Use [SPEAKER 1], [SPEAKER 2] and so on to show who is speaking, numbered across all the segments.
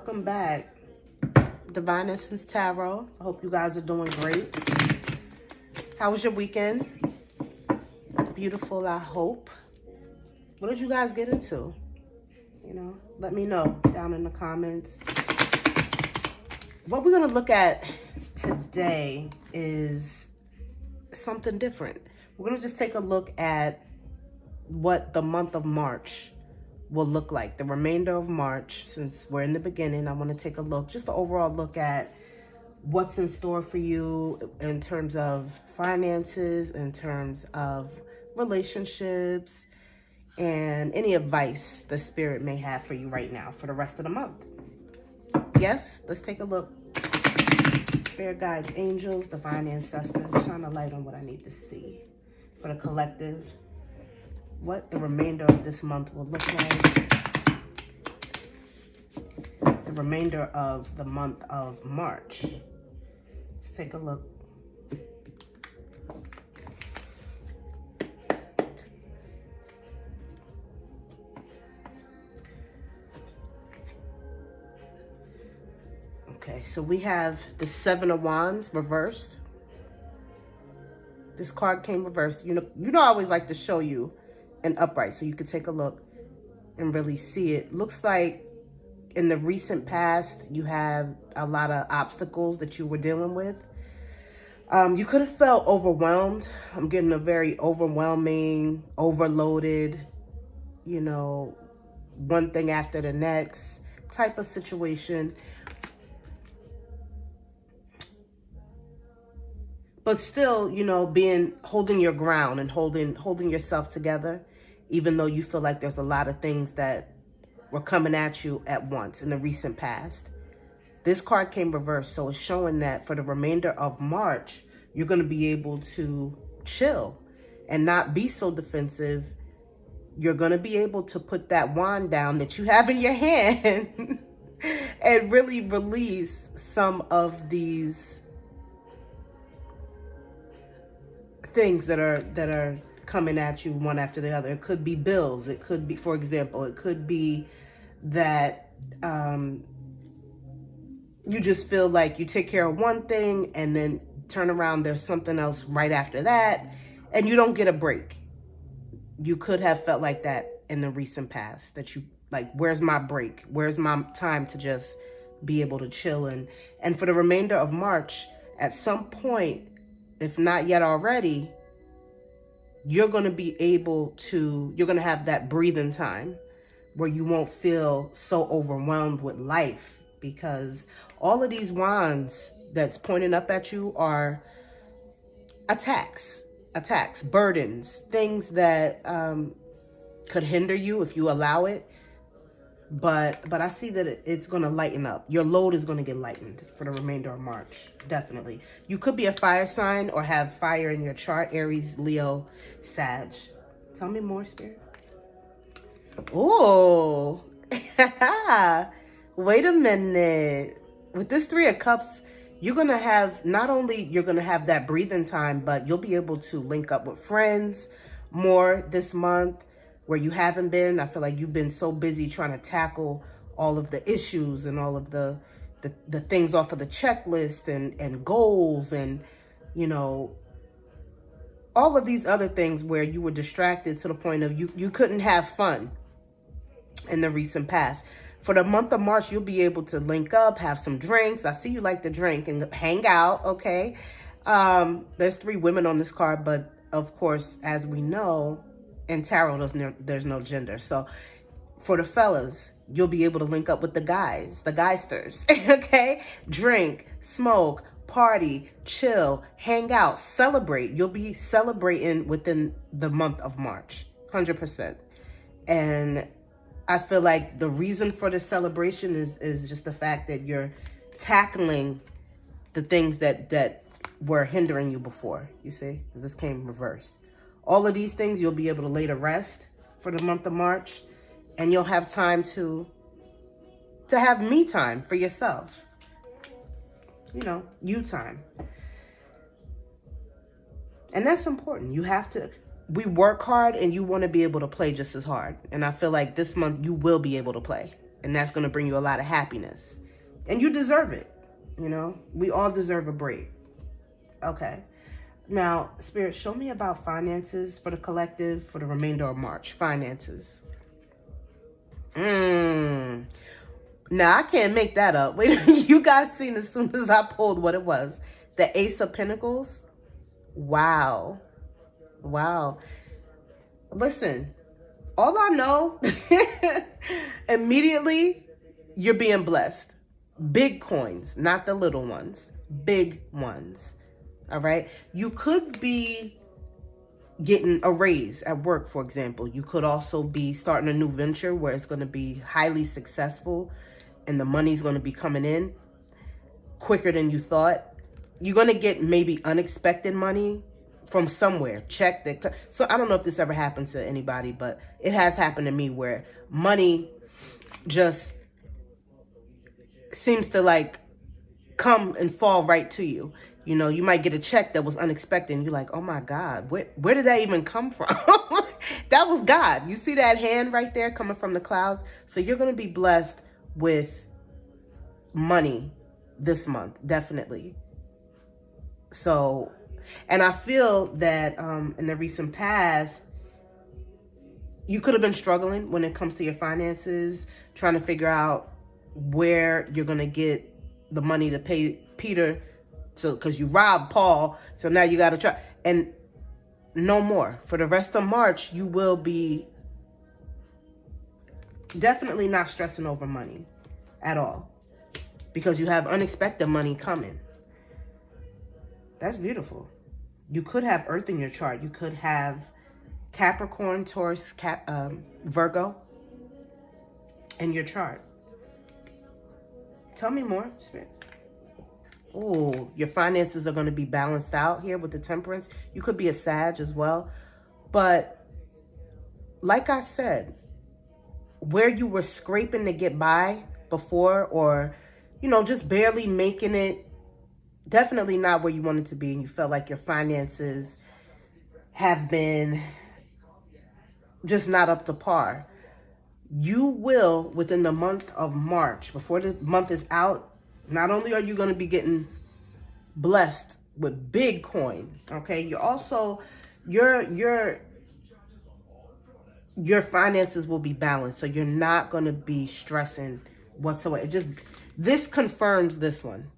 [SPEAKER 1] welcome back. Divine Essence Tarot. I hope you guys are doing great. How was your weekend? Beautiful, I hope. What did you guys get into? You know, let me know down in the comments. What we're going to look at today is something different. We're going to just take a look at what the month of March will look like. The remainder of March, since we're in the beginning, I want to take a look, just an overall look at what's in store for you in terms of finances, in terms of relationships, and any advice the Spirit may have for you right now for the rest of the month. Yes, let's take a look. Spirit guides, angels, divine ancestors, shine a light on what I need to see for the collective. What the remainder of this month will look like. The remainder of the month of March. Let's take a look. Okay, so we have the Seven of Wands reversed. This card came reversed. You know I always like to show you an upright so you can take a look and really see it. Looks like in the recent past you have a lot of obstacles that you were dealing with. You could have felt overwhelmed. I'm getting a very overwhelming, overloaded, you know, one thing after the next type of situation. But still, you know, holding your ground and holding yourself together, even though you feel like there's a lot of things that were coming at you at once in the recent past. This card came reversed, so it's showing that for the remainder of March, you're going to be able to chill and not be so defensive. You're going to be able to put that wand down that you have in your hand and really release some of these things that are coming at you one after the other. It could be bills. It could be, for example, it could be that you just feel like you take care of one thing and then turn around, there's something else right after that, and you don't get a break. You could have felt like that in the recent past, that you like, where's my break? Where's my time to just be able to chill? And for the remainder of March, at some point, if not yet already, you're going to be able to, you're going to have that breathing time where you won't feel so overwhelmed with life, because all of these wands that's pointing up at you are attacks, burdens, things that could hinder you if you allow it. But I see that it's going to lighten up. Your load is going to get lightened for the remainder of March. Definitely. You could be a fire sign or have fire in your chart. Aries, Leo, Sag. Tell me more, Spirit. Oh. Wait a minute. With this Three of Cups, you're going to have, not only you're going to have that breathing time, but you'll be able to link up with friends more this month, where you haven't been. I feel like you've been so busy trying to tackle all of the issues and all of the things off of the checklist and goals and, you know, all of these other things where you were distracted to the point of you couldn't have fun in the recent past. For the month of March, you'll be able to link up, have some drinks. I see you like to drink and hang out, okay? There's 3 women on this card, but of course, as we know, in tarot, there's no gender. So for the fellas, you'll be able to link up with the guys, the geisters, okay? Drink, smoke, party, chill, hang out, celebrate. You'll be celebrating within the month of March, 100%. And I feel like the reason for the celebration is just the fact that you're tackling the things that were hindering you before, you see? Because this came reversed. All of these things you'll be able to lay to rest for the month of March, and you'll have time to have me time for yourself. You know, you time. And that's important. You have to, we work hard and you want to be able to play just as hard. And I feel like this month you will be able to play. And that's going to bring you a lot of happiness. And you deserve it. You know, we all deserve a break. Okay. Now, Spirit, show me about finances for the collective for the remainder of March. Finances. Now, I can't make that up. Wait, you guys seen as soon as I pulled what it was. The Ace of Pentacles. Wow. Wow. Listen, all I know, immediately, you're being blessed. Big coins, not the little ones. Big ones. All right? You could be getting a raise at work, for example. You could also be starting a new venture where it's going to be highly successful and the money's going to be coming in quicker than you thought. You're going to get maybe unexpected money from somewhere. Check that. So I don't know if this ever happens to anybody, but it has happened to me where money just seems to like come and fall right to you. You know, you might get a check that was unexpected and you're like, oh my God, where did that even come from? That was God. You see that hand right there coming from the clouds? So you're going to be blessed with money this month, definitely. So, and I feel that in the recent past, you could have been struggling when it comes to your finances, trying to figure out where you're going to get the money to pay Peter. So, because you robbed Paul, so now you got to try. And no more. For the rest of March, you will be definitely not stressing over money at all. Because you have unexpected money coming. That's beautiful. You could have Earth in your chart. You could have Capricorn, Taurus, Virgo in your chart. Tell me more, Spirit. Oh, your finances are going to be balanced out here with the Temperance. You could be a Sag as well. But like I said, where you were scraping to get by before, or, you know, just barely making it, definitely not where you wanted to be, and you felt like your finances have been just not up to par. You will, within the month of March, before the month is out, not only are you going to be getting blessed with big coin, okay, you're also, your finances will be balanced, so you're not going to be stressing whatsoever. It just, this confirms this one.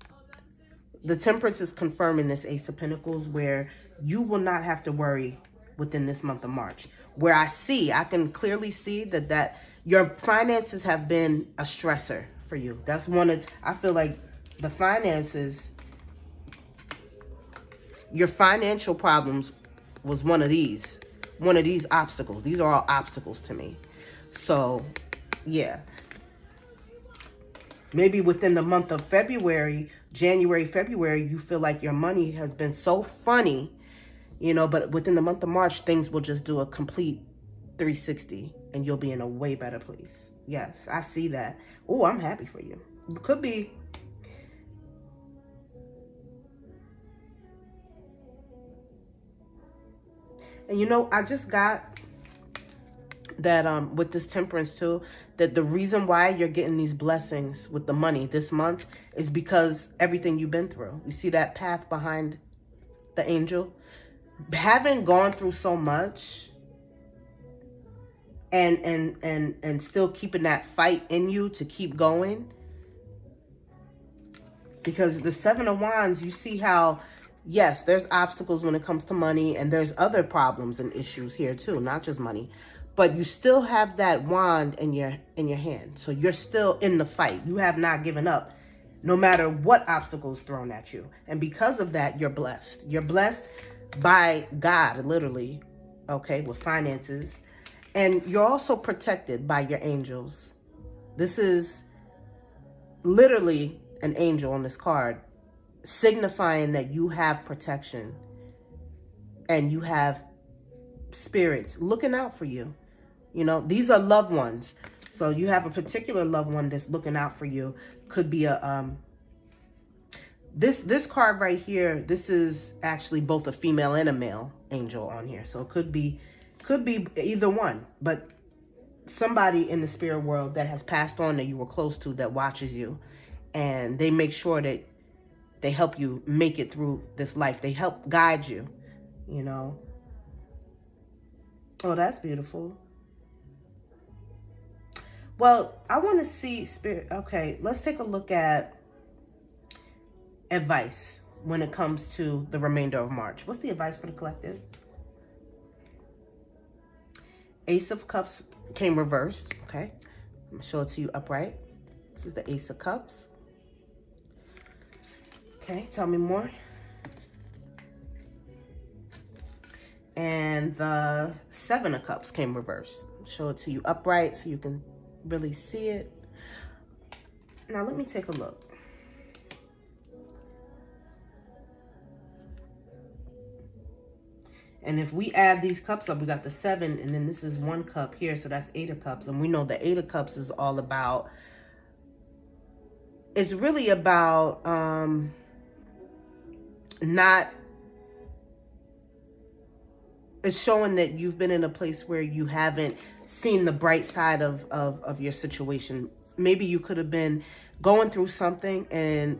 [SPEAKER 1] The Temperance is confirming this Ace of Pentacles, where you will not have to worry within this month of March. Where I can clearly see that your finances have been a stressor for you. That's one of, I feel like the finances, your financial problems was one of these obstacles. These are all obstacles to me. So, yeah. Maybe within the month of February, January, February, you feel like your money has been so funny, you know, but within the month of March, things will just do a complete 360 and you'll be in a way better place. Yes, I see that. Oh, I'm happy for you. You could be. And you know, I just got that with this Temperance too, that the reason why you're getting these blessings with the money this month is because everything you've been through. You see that path behind the angel? Having gone through so much and still keeping that fight in you to keep going. Because the Seven of Wands, you see how, yes, there's obstacles when it comes to money, and there's other problems and issues here too, not just money. But you still have that wand in your hand. So you're still in the fight. You have not given up, no matter what obstacles thrown at you. And because of that, you're blessed. You're blessed by God, literally, okay, with finances. And you're also protected by your angels. This is literally an angel on this card, signifying that you have protection and you have spirits looking out for you. You know, these are loved ones. So you have a particular loved one that's looking out for you. Could be a this card right here, this is actually both a female and a male angel on here. So it could be either one, but somebody in the spirit world that has passed on that you were close to that watches you, and they make sure that they help you make it through this life. They help guide you, you know. Oh, that's beautiful. Well, I want to see spirit. Okay, let's take a look at advice when it comes to the remainder of March. What's the advice for the collective? Ace of Cups came reversed. Okay, I'm going to show it to you upright. This is the Ace of Cups. Okay, tell me more. And the Seven of Cups came reversed. Show it to you upright so you can really see it. Now let me take a look. And if we add these cups up, we got the 7, and then this is 1 cup here, so that's 8 of Cups. And we know the 8 of Cups is all about, it's really about it's showing that you've been in a place where you haven't seen the bright side of your situation. Maybe you could have been going through something in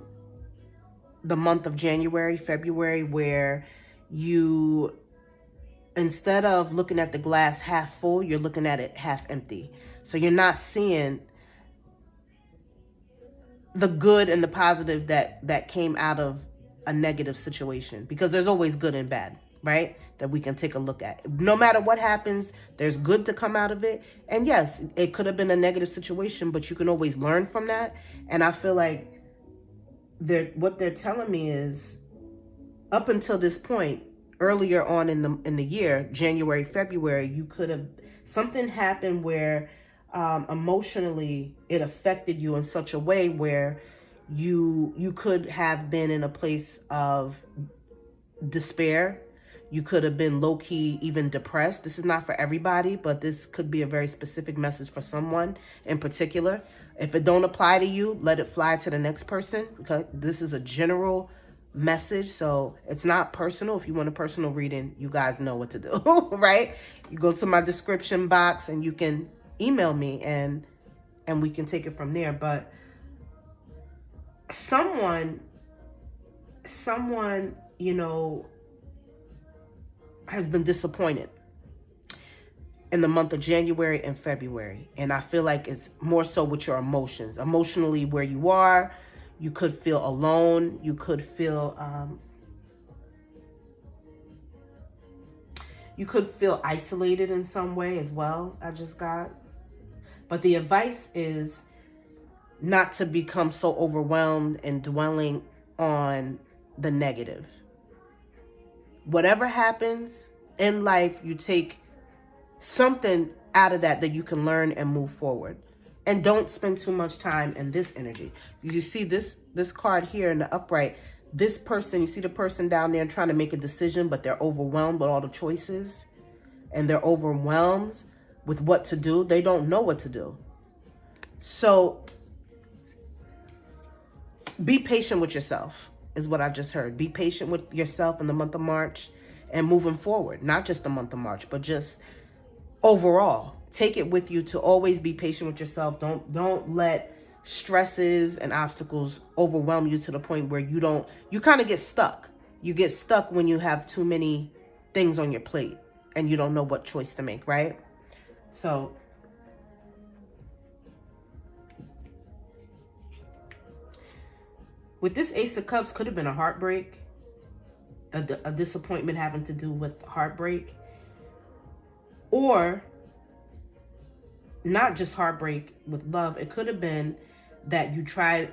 [SPEAKER 1] the month of January, February, where you, instead of looking at the glass half full, you're looking at it half empty. So you're not seeing the good and the positive that came out of a negative situation, because there's always good and bad, right? That we can take a look at. No matter what happens, there's good to come out of it. And yes, it could have been a negative situation, but you can always learn from that. And I feel like what they're telling me is, up until this point, earlier on in the year, January, February, you could have, something happened where emotionally it affected you in such a way where you could have been in a place of despair. You could have been low-key even depressed. This is not for everybody, but this could be a very specific message for someone in particular. If it don't apply to you, let it fly to the next person, because this is a general message, so it's not personal. If you want a personal reading, you guys know what to do, right? You go to my description box and you can email me and we can take it from there. But someone, you know, has been disappointed in the month of January and February. And I feel like it's more so with your emotions. Emotionally, where you are, you could feel alone. You could feel isolated in some way as well, I just got. But the advice is not to become so overwhelmed and dwelling on the negative. Whatever happens in life, you take something out of that you can learn and move forward. And don't spend too much time in this energy. You see this card here in the upright. This person, you see the person down there trying to make a decision, but they're overwhelmed with all the choices. And they're overwhelmed with what to do. They don't know what to do. So be patient with yourself, is what I just heard. Be patient with yourself in the month of March and moving forward. Not just the month of March, but just overall. Take it with you to always be patient with yourself. Don't let stresses and obstacles overwhelm you to the point where you kind of get stuck. You get stuck when you have too many things on your plate and you don't know what choice to make, right? So with this Ace of Cups, could have been a heartbreak, a disappointment having to do with heartbreak, or not just heartbreak with love. It could have been that you tried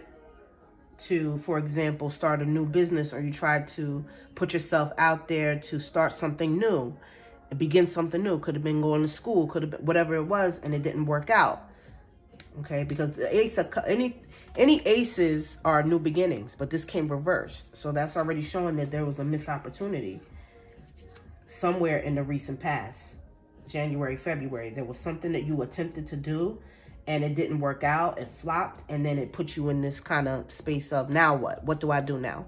[SPEAKER 1] to, for example, start a new business, or you tried to put yourself out there to start something new, begin something new. Could have been going to school, could have been whatever it was, and it didn't work out. Okay, because the Ace of any aces are new beginnings, but this came reversed. So that's already showing that there was a missed opportunity somewhere in the recent past. January, February, there was something that you attempted to do and it didn't work out. It flopped, and then it put you in this kind of space of, now what? What do I do now?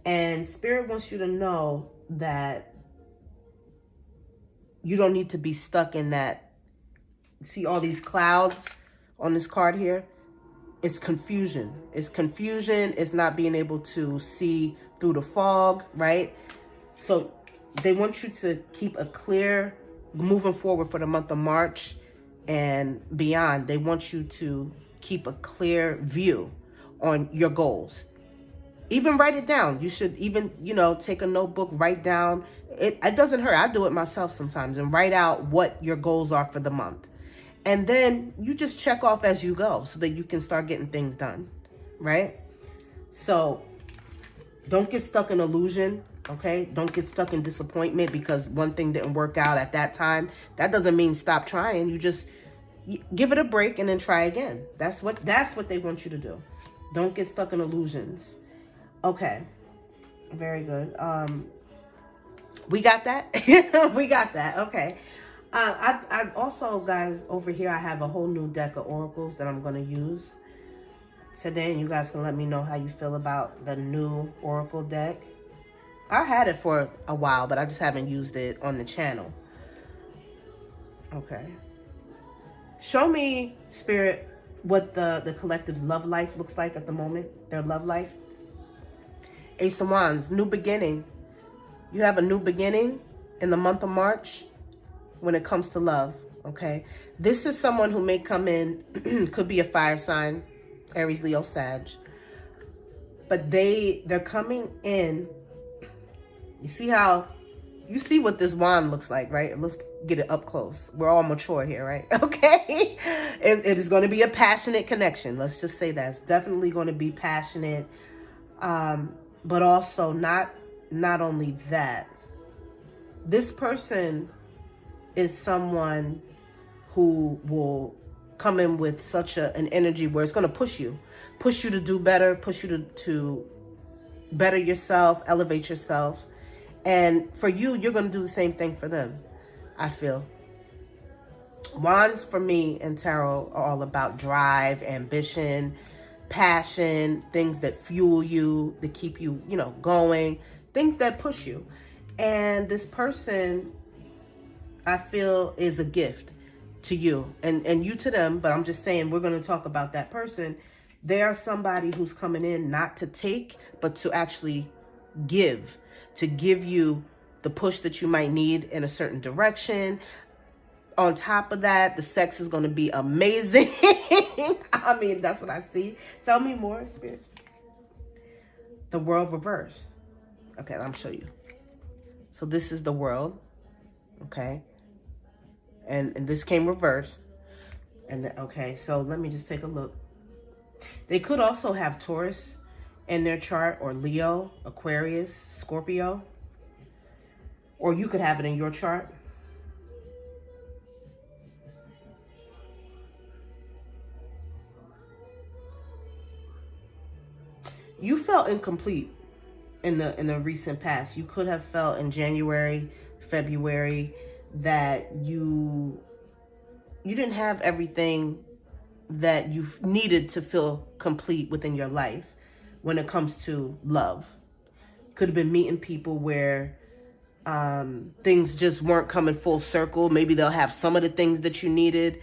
[SPEAKER 1] And Spirit wants you to know that you don't need to be stuck in that see all these clouds on this card here? It's confusion. It's confusion. It's not being able to see through the fog, right? So they want you to keep a clear, moving forward for the month of March and beyond. They want you to keep a clear view on your goals. Even write it down. You should even, take a notebook, write down. It doesn't hurt. I do it myself sometimes and write out what your goals are for the month. And then you just check off as you go so that you can start getting things done, right? So don't get stuck in illusion, okay? Don't get stuck in disappointment because one thing didn't work out at that time. That doesn't mean stop trying. You just give it a break and then try again. That's what they want you to do. Don't get stuck in illusions. Okay, very good. We got that? We got that, okay. I also, guys, over here, I have a whole new deck of oracles that I'm going to use today. And you guys can let me know how you feel about the new oracle deck. I had it for a while, but I just haven't used it on the channel. Okay. Show me, Spirit, what the collective's love life looks like at the moment. Their love life. Ace of Wands, new beginning. You have a new beginning in the month of March. When it comes to love, okay? This is someone who may come in, could be a fire sign, Aries, Leo, Sag. But they're coming in. You see what this wand looks like, right? Let's get it up close. We're all mature here, right? Okay? It is going to be a passionate connection. Let's just say that. It's definitely going to be passionate. But also not only that. This person is someone who will come in with such an energy where it's going to push you to do better, push you to better yourself, elevate yourself. And for you, you're going to do the same thing for them, I feel. Wands for me and tarot are all about drive, ambition, passion, things that fuel you, that keep you, going, things that push you. And this person, I feel, is a gift to you and you to them. But I'm just saying, we're going to talk about that person. They are somebody who's coming in not to take, but to actually give, to give you the push that you might need in a certain direction. On top of that, the sex is going to be amazing. I mean, that's what I see. Tell me more, Spirit. The world reversed. Okay, I'll show you. So this is the world. Okay. And this came reversed. And okay, so let me just take a look. They could also have Taurus in their chart, or Leo, Aquarius, Scorpio. Or you could have it in your chart. You felt incomplete in the recent past. You could have felt in January, February, that you didn't have everything that you needed to feel complete within your life when it comes to love. Could have been meeting people where things just weren't coming full circle. Maybe they'll have some of the things that you needed.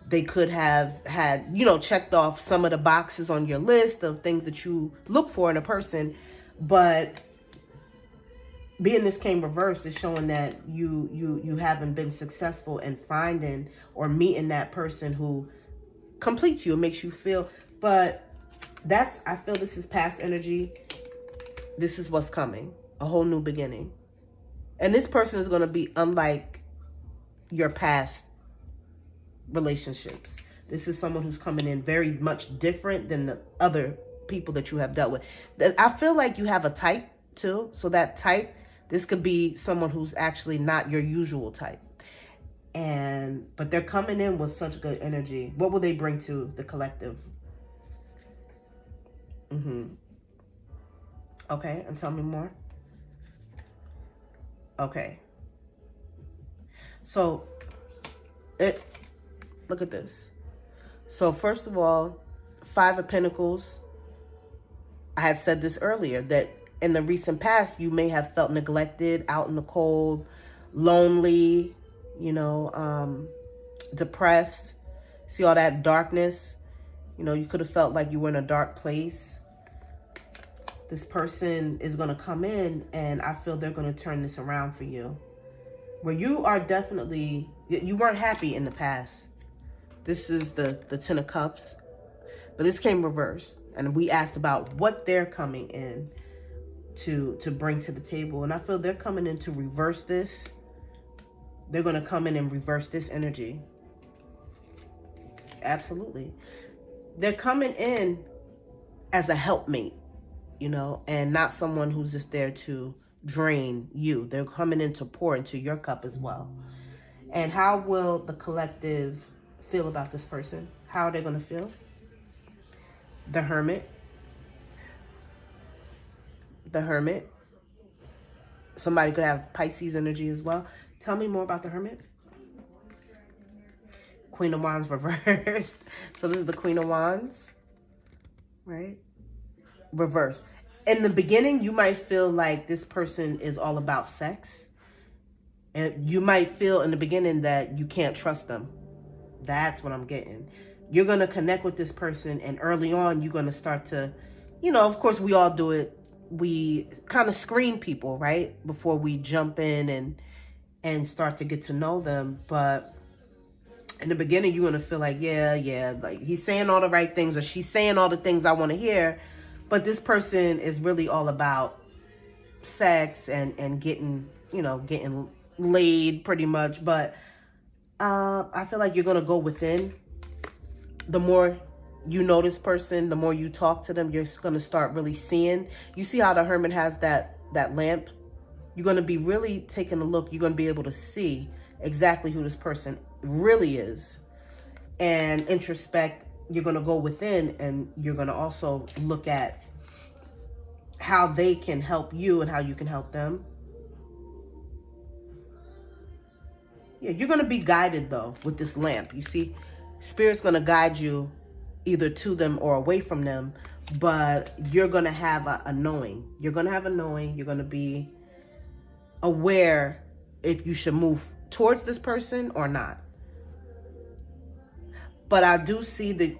[SPEAKER 1] They could have had, checked off some of the boxes on your list of things that you look for in a person. But being this came reversed is showing that you haven't been successful in finding or meeting that person who completes you and makes you feel. But I feel this is past energy. This is what's coming. A whole new beginning. And this person is going to be unlike your past relationships. This is someone who's coming in very much different than the other people that you have dealt with. I feel like you have a type too. So that type, this could be someone who's actually not your usual type. But they're coming in with such good energy. What will they bring to the collective? Okay, and tell me more. Okay. So, look at this. So, first of all, 5 of Pentacles. I had said this earlier, that in the recent past, you may have felt neglected, out in the cold, lonely, depressed. See all that darkness? You know, you could have felt like you were in a dark place. This person is going to come in, and I feel they're going to turn this around for you. Where you are definitely, you weren't happy in the past. This is the Ten of Cups. But this came reversed. And we asked about what they're coming in to bring to the table. And I feel they're coming in to reverse this. They're going to come in and reverse this energy. Absolutely. They're coming in as a helpmate, you know, and not someone who's just there to drain you. They're coming in to pour into your cup as well. And how will the collective feel about this person? How are they going to feel? The Hermit. The Hermit. Somebody could have Pisces energy as well. Tell me more about the Hermit. Queen of Wands reversed. So this is the Queen of Wands, right? Reversed. In the beginning, you might feel like this person is all about sex. And you might feel in the beginning that you can't trust them. That's what I'm getting. You're going to connect with this person, and early on, you're going to start to, you know, of course, we all do it. We kind of screen people, right? Before we jump in and start to get to know them. But in the beginning, you're going to feel like, yeah, like he's saying all the right things, or she's saying all the things I want to hear. But this person is really all about sex and getting, you know, getting laid pretty much. But I feel like you're going to go within. The more you know this person, the more you talk to them, you're going to start really seeing. You see how the Hermit has that lamp? You're going to be really taking a look. You're going to be able to see exactly who this person really is. And introspect, you're going to go within, and you're going to also look at how they can help you and how you can help them. Yeah, you're going to be guided, though, with this lamp. You see, Spirit's going to guide you either to them or away from them, but you're going to have a knowing. You're going to have a knowing. You're going to be aware if you should move towards this person or not. But I do see that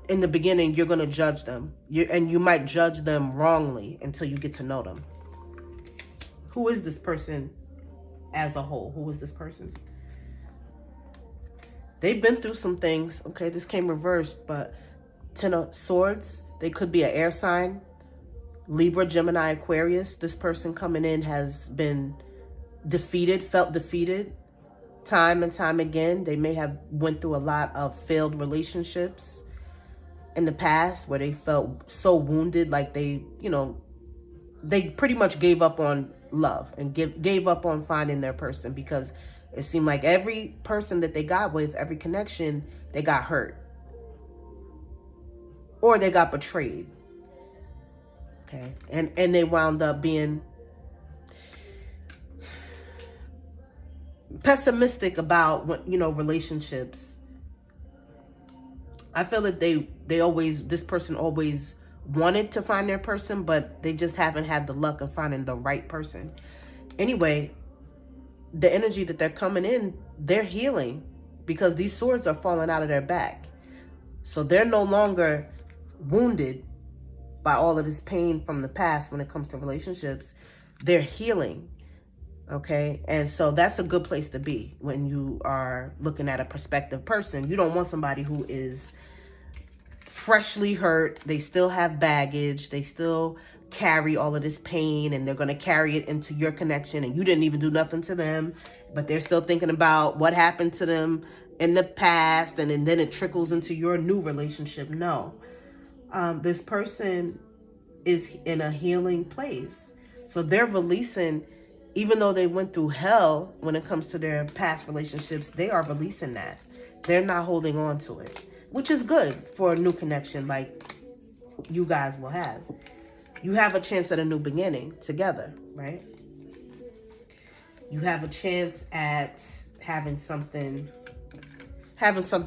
[SPEAKER 1] in the beginning, you're going to judge them. And you might judge them wrongly until you get to know them. Who is this person as a whole? Who is this person? They've been through some things. Okay, this came reversed, but Ten of Swords. They could be an air sign. Libra, Gemini, Aquarius. This person coming in has been defeated, felt defeated time and time again. They may have went through a lot of failed relationships in the past where they felt so wounded, like they, you know, they pretty much gave up on love and gave up on finding their person, because it seemed like every person that they got with, every connection, they got hurt. Or they got betrayed. Okay. And they wound up being pessimistic about what, you know, relationships. I feel that this person always wanted to find their person, but they just haven't had the luck of finding the right person. Anyway, the energy that they're coming in, they're healing, because these swords are falling out of their back. So they're no longer wounded by all of this pain from the past when it comes to relationships. They're healing. Okay. And so that's a good place to be when you are looking at a prospective person. You don't want somebody who is freshly hurt. They still have baggage. They still carry all of this pain, and they're going to carry it into your connection, and you didn't even do nothing to them, but they're still thinking about what happened to them in the past, and then it trickles into your new relationship. No. This person is in a healing place. So they're releasing, even though they went through hell when it comes to their past relationships, they are releasing that. They're not holding on to it, which is good for a new connection like you guys will have. You have a chance at a new beginning together, right? You have a chance at having something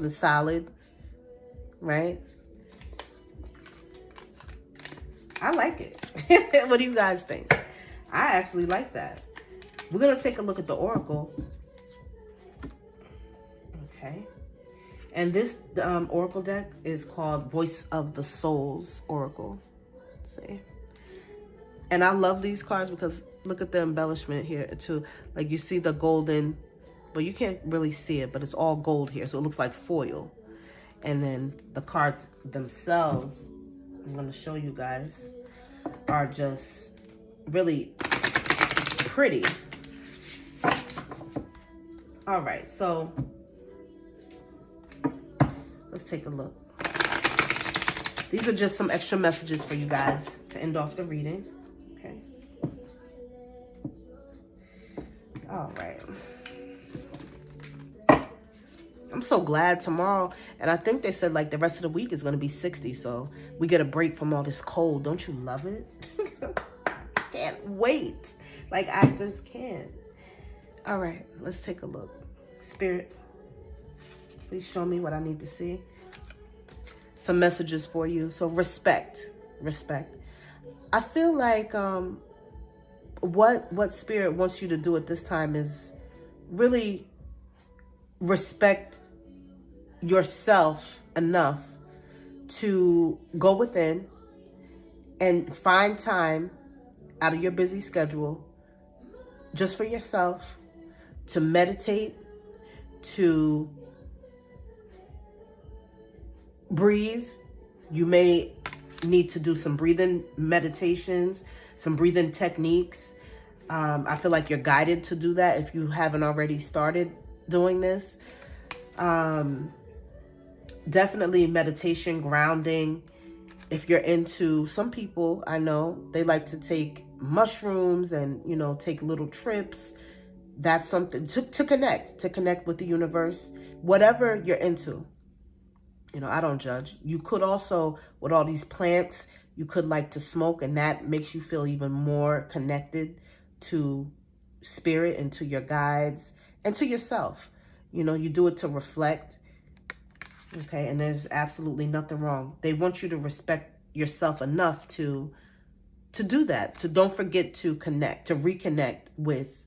[SPEAKER 1] solid, right? I like it. What do you guys think? I actually like that. We're going to take a look at the Oracle. Okay. And this oracle deck is called Voice of the Souls Oracle. Let's see. And I love these cards because look at the embellishment here too. Like you see the golden, but you can't really see it, but it's all gold here. So it looks like foil. And then the cards themselves, I'm going to show you guys, are just really pretty. All right, so let's take a look. These are just some extra messages for you guys to end off the reading. Okay. All right. I'm so glad tomorrow, and I think they said like the rest of the week is going to be 60, so we get a break from all this cold. Don't you love it? Can't wait. Like, I just can't. All right, let's take a look. Spirit, please show me what I need to see. Some messages for you. So respect. I feel like what Spirit wants you to do at this time is really respect yourself enough to go within and find time out of your busy schedule just for yourself to meditate, to breathe. You may need to do some breathing meditations, some breathing techniques. I feel like you're guided to do that if you haven't already started doing this. Definitely meditation, grounding. If you're into, some people I know, they like to take mushrooms and, you know, take little trips. That's something to connect with the universe, whatever you're into. You know, I don't judge. You could also, with all these plants, you could like to smoke, and that makes you feel even more connected to spirit and to your guides and to yourself. You know, you do it to reflect. Okay, and there's absolutely nothing wrong. They want you to respect yourself enough to do that. To don't forget to connect, to reconnect with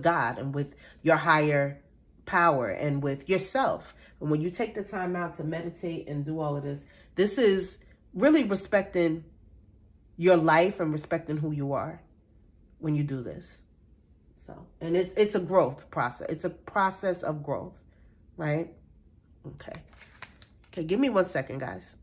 [SPEAKER 1] God and with your higher power and with yourself. And when you take the time out to meditate and do all of this, this is really respecting your life and respecting who you are when you do this. So, and it's a growth process. It's a process of growth, right? Okay, give me 1 second, guys.